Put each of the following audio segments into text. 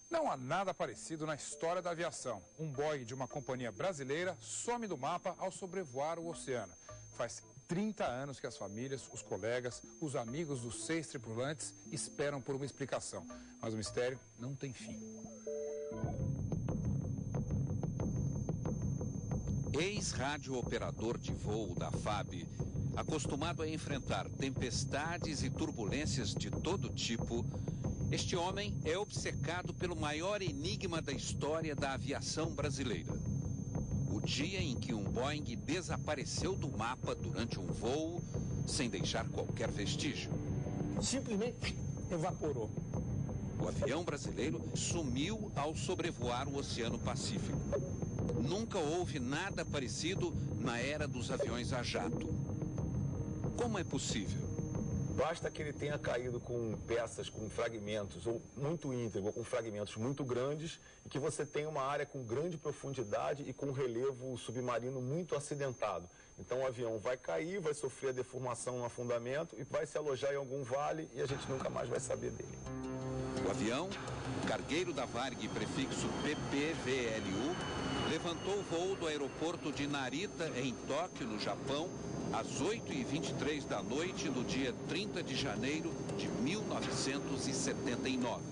Não há nada parecido na história da aviação. Um Boeing de uma companhia brasileira some do mapa ao sobrevoar o oceano. Faz 30 anos que as famílias, os colegas, os amigos dos 6 tripulantes esperam por uma explicação. Mas o mistério não tem fim. Ex-radiooperador de voo da FAB, acostumado a enfrentar tempestades e turbulências de todo tipo, este homem é obcecado pelo maior enigma da história da aviação brasileira. O dia em que um Boeing desapareceu do mapa durante um voo, sem deixar qualquer vestígio. Simplesmente evaporou. O avião brasileiro sumiu ao sobrevoar o Oceano Pacífico. Nunca houve nada parecido na era dos aviões a jato. Como é possível? Basta que ele tenha caído com peças, com fragmentos, ou muito íntegro, ou com fragmentos muito grandes, e que você tenha uma área com grande profundidade e com relevo submarino muito acidentado. Então o avião vai cair, vai sofrer a deformação no afundamento e vai se alojar em algum vale e a gente nunca mais vai saber dele. O avião, cargueiro da Varig prefixo PPVLU, levantou o voo do aeroporto de Narita, em Tóquio, no Japão, às 8h23 da noite, no dia 30 de janeiro de 1979.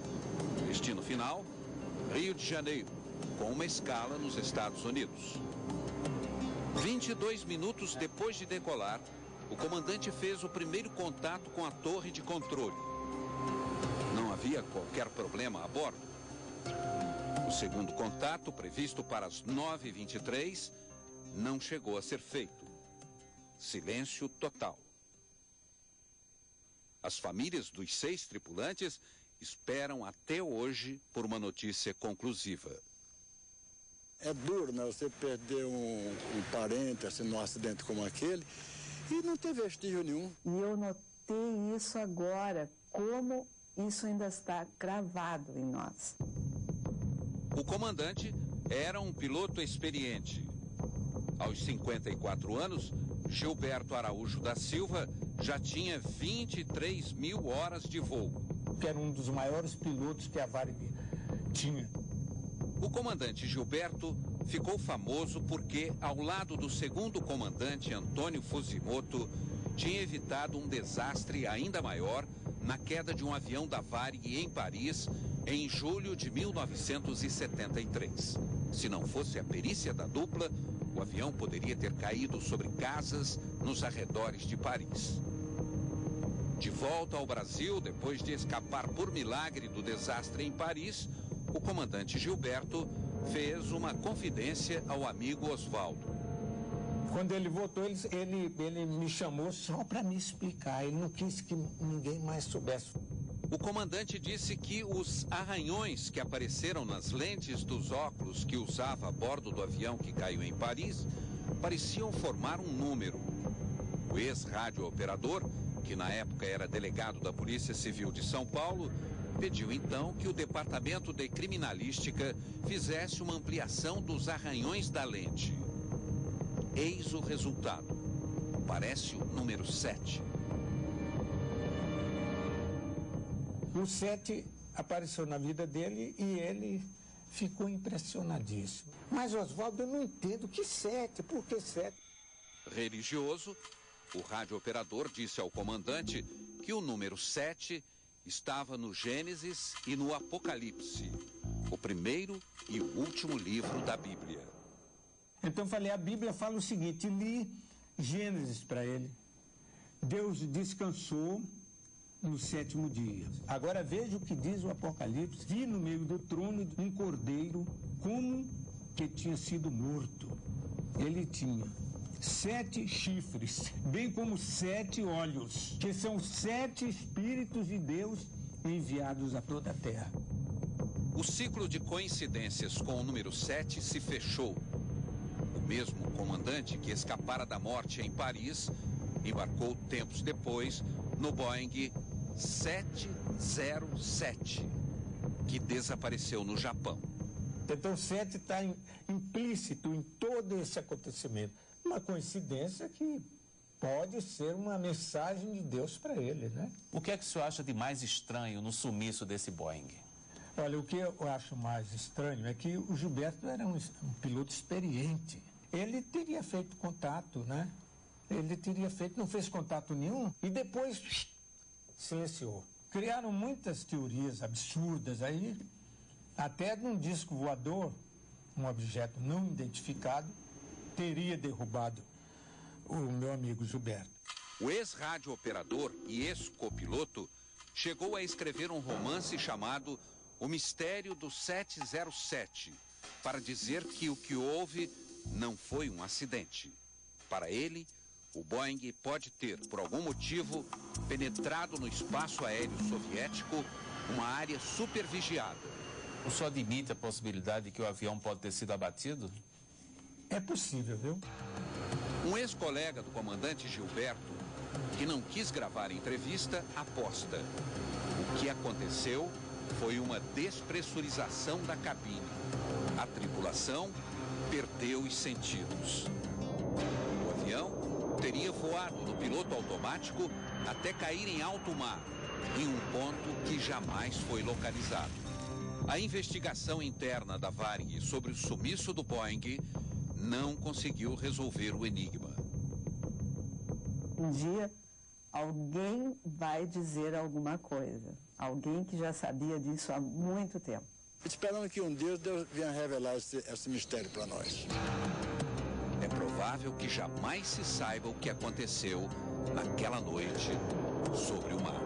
Destino final, Rio de Janeiro, com uma escala nos Estados Unidos. 22 minutos depois de decolar, o comandante fez o primeiro contato com a torre de controle. Não havia qualquer problema a bordo. O segundo contato, previsto para as 9h23, não chegou a ser feito. Silêncio total. As famílias dos 6 tripulantes esperam até hoje por uma notícia conclusiva. É duro, né? Você perder um parente assim, num acidente como aquele e não ter vestígio nenhum. E eu notei isso agora, como isso ainda está cravado em nós. O comandante era um piloto experiente. Aos 54 anos, Gilberto Araújo da Silva já tinha 23 mil horas de voo. Que era um dos maiores pilotos que a Varig tinha. O comandante Gilberto ficou famoso porque, ao lado do segundo comandante Antônio Fusimoto, tinha evitado um desastre ainda maior na queda de um avião da Varig em Paris em julho de 1973. Se não fosse a perícia da dupla, o avião poderia ter caído sobre casas nos arredores de Paris. De volta ao Brasil, depois de escapar por milagre do desastre em Paris, o comandante Gilberto fez uma confidência ao amigo Oswaldo. Quando ele voltou, ele me chamou só para me explicar. Ele não quis que ninguém mais soubesse. O comandante disse que os arranhões que apareceram nas lentes dos óculos que usava a bordo do avião que caiu em Paris pareciam formar um número. O ex-radiooperador, que na época era delegado da Polícia Civil de São Paulo, pediu então que o Departamento de Criminalística fizesse uma ampliação dos arranhões da lente. Eis o resultado. Parece o número 7. O 7 apareceu na vida dele e ele ficou impressionadíssimo. Mas, Oswaldo, eu não entendo. Que 7? Por que 7? Religioso, o radiooperador disse ao comandante que o número 7 estava no Gênesis e no Apocalipse, o primeiro e o último livro da Bíblia. Então eu falei, a Bíblia fala o seguinte, li Gênesis para ele. Deus descansou no 7º dia. Agora veja o que diz o Apocalipse. Vi no meio do trono um cordeiro como que tinha sido morto. Ele tinha 7 chifres, bem como 7 olhos, que são 7 Espíritos de Deus enviados a toda a terra. O ciclo de coincidências com o número 7 se fechou. O mesmo comandante que escapara da morte em Paris embarcou tempos depois no Boeing 707, que desapareceu no Japão. Então o 7 está implícito em todo esse acontecimento. Uma coincidência que pode ser uma mensagem de Deus para ele, né? O que é que o senhor acha de mais estranho no sumiço desse Boeing? Olha, o que eu acho mais estranho é que o Gilberto era um piloto experiente. Ele teria feito contato, né? Ele teria feito, não fez contato nenhum e depois silenciou. Criaram muitas teorias absurdas aí, até num disco voador, um objeto não identificado, teria derrubado o meu amigo Gilberto. O ex-rádio-operador e ex-copiloto chegou a escrever um romance chamado O Mistério do 707, para dizer que o que houve não foi um acidente. Para ele, o Boeing pode ter, por algum motivo, penetrado no espaço aéreo soviético, uma área supervigiada. O senhor admite a possibilidade de que o avião pode ter sido abatido? É possível, viu? Um ex-colega do comandante Gilberto, que não quis gravar a entrevista, aposta. O que aconteceu foi uma despressurização da cabine. A tripulação perdeu os sentidos. O avião teria voado no piloto automático até cair em alto mar, em um ponto que jamais foi localizado. A investigação interna da Varig sobre o sumiço do Boeing não conseguiu resolver o enigma. Um dia, alguém vai dizer alguma coisa. Alguém que já sabia disso há muito tempo. Esperando que um dia Deus venha revelar esse mistério para nós. É provável que jamais se saiba o que aconteceu naquela noite sobre o mar.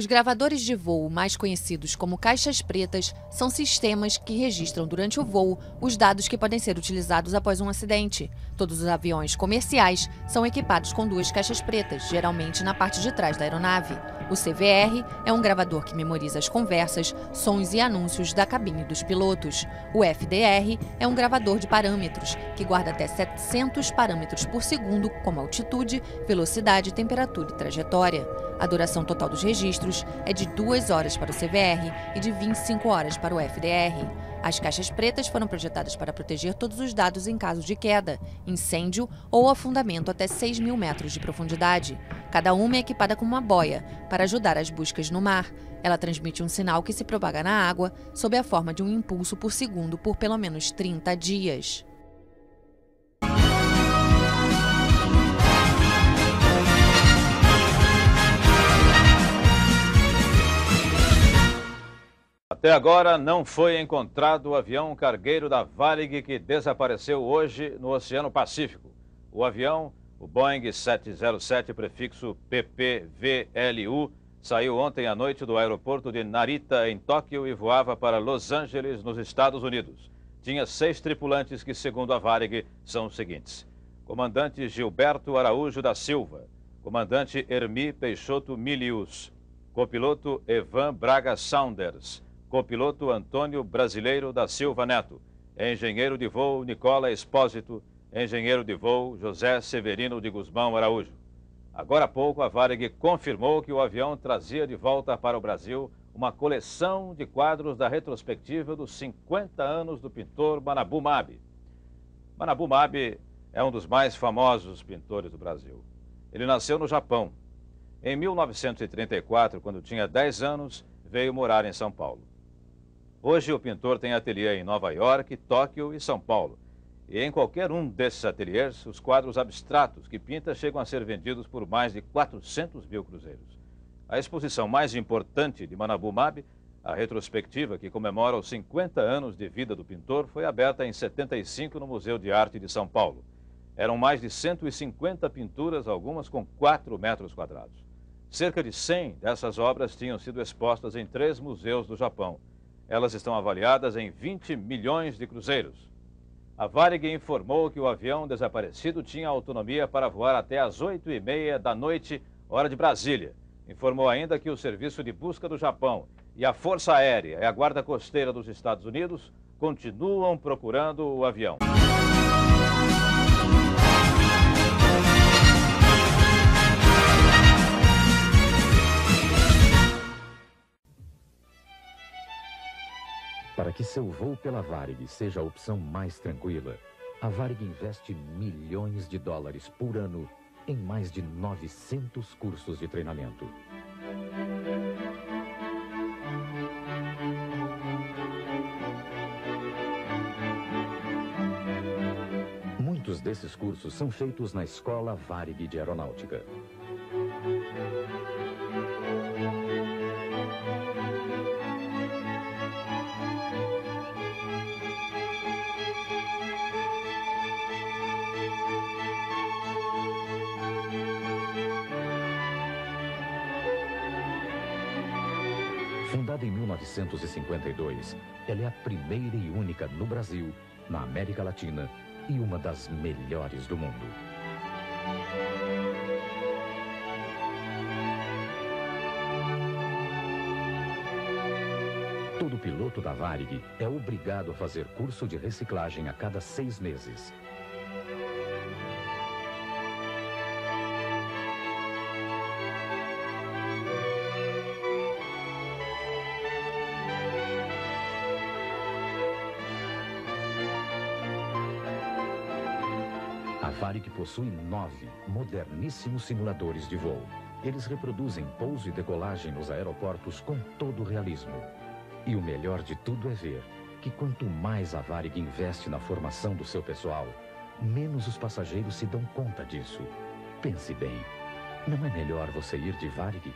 Gravadores de voo, mais conhecidos como caixas pretas, são sistemas que registram durante o voo os dados que podem ser utilizados após um acidente. Todos os aviões comerciais são equipados com duas caixas pretas, geralmente na parte de trás da aeronave. O CVR é um gravador que memoriza as conversas, sons e anúncios da cabine dos pilotos. O FDR é um gravador de parâmetros, que guarda até 700 parâmetros por segundo, como altitude, velocidade, temperatura e trajetória. A duração total dos registros é de 2 horas para o CVR e de 25 horas para o FDR. As caixas pretas foram projetadas para proteger todos os dados em caso de queda, incêndio ou afundamento até 6.000 metros de profundidade. Cada uma é equipada com uma boia para ajudar as buscas no mar. Ela transmite um sinal que se propaga na água sob a forma de um impulso por segundo por pelo menos 30 dias. Até agora não foi encontrado o avião cargueiro da Varig que desapareceu hoje no Oceano Pacífico. O avião, o Boeing 707, prefixo PPVLU, saiu ontem à noite do aeroporto de Narita, em Tóquio, e voava para Los Angeles, nos Estados Unidos. Tinha 6 tripulantes que, segundo a Varig, são os seguintes: comandante Gilberto Araújo da Silva, comandante Hermi Peixoto Milius, copiloto Evan Braga Saunders, copiloto Antônio Brasileiro da Silva Neto, engenheiro de voo Nicola Espósito, engenheiro de voo José Severino de Guzmão Araújo. Agora há pouco, a Varig confirmou que o avião trazia de volta para o Brasil uma coleção de quadros da retrospectiva dos 50 anos do pintor Manabu Mabe. Manabu Mabe é um dos mais famosos pintores do Brasil. Ele nasceu no Japão. Em 1934, quando tinha 10 anos, veio morar em São Paulo. Hoje o pintor tem ateliê em Nova York, Tóquio e São Paulo. E em qualquer um desses ateliês, os quadros abstratos que pinta chegam a ser vendidos por mais de 400 mil cruzeiros. A exposição mais importante de Manabu Mabe, a retrospectiva que comemora os 50 anos de vida do pintor, foi aberta em 75 no Museu de Arte de São Paulo. Eram mais de 150 pinturas, algumas com 4 metros quadrados. Cerca de 100 dessas obras tinham sido expostas em 3 museus do Japão. Elas estão avaliadas em 20 milhões de cruzeiros. A Varig informou que o avião desaparecido tinha autonomia para voar até às 8h30 da noite, hora de Brasília. Informou ainda que o Serviço de Busca do Japão e a Força Aérea e a Guarda Costeira dos Estados Unidos continuam procurando o avião. Para que seu voo pela Varig seja a opção mais tranquila, a Varig investe milhões de dólares por ano em mais de 900 cursos de treinamento. Muitos desses cursos são feitos na Escola Varig de Aeronáutica. Fundada em 1952, ela é a primeira e única no Brasil, na América Latina e uma das melhores do mundo. Todo piloto da Varig é obrigado a fazer curso de reciclagem a cada 6 meses. A Varig possui 9 moderníssimos simuladores de voo. Eles reproduzem pouso e decolagem nos aeroportos com todo o realismo. E o melhor de tudo é ver que quanto mais a Varig investe na formação do seu pessoal, menos os passageiros se dão conta disso. Pense bem, não é melhor você ir de Varig?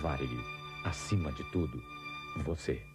Varig, acima de tudo, você.